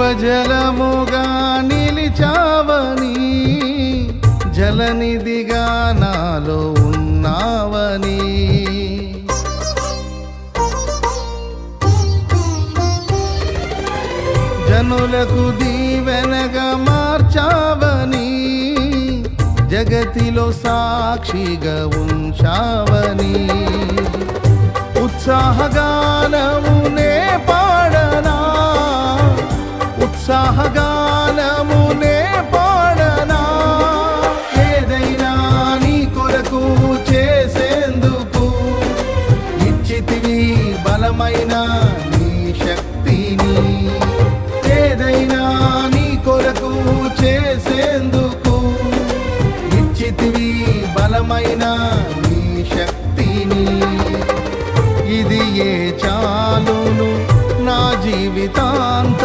జీవజలముగా నిలిచావని, జలనిధిగా నాలో ఉన్నావని, జనులకు దీవెనగా మార్చావని, జగతిలో సాక్షిగా ఉంచావని, ఉత్సాహగానమునే పాడనా, ఉత్సాహగానమునే పాడనా, ఏదైనా నీ కొరకు చేసేందుకు ఇచ్చితివి బలమైన నీ శక్తిని, ఏదైనా నీ కొరకు చేసేందుకు ఇచ్చితివి బలమైన నీ శక్తిని, ఇది ఏ చాలును నా జీవితాంతం.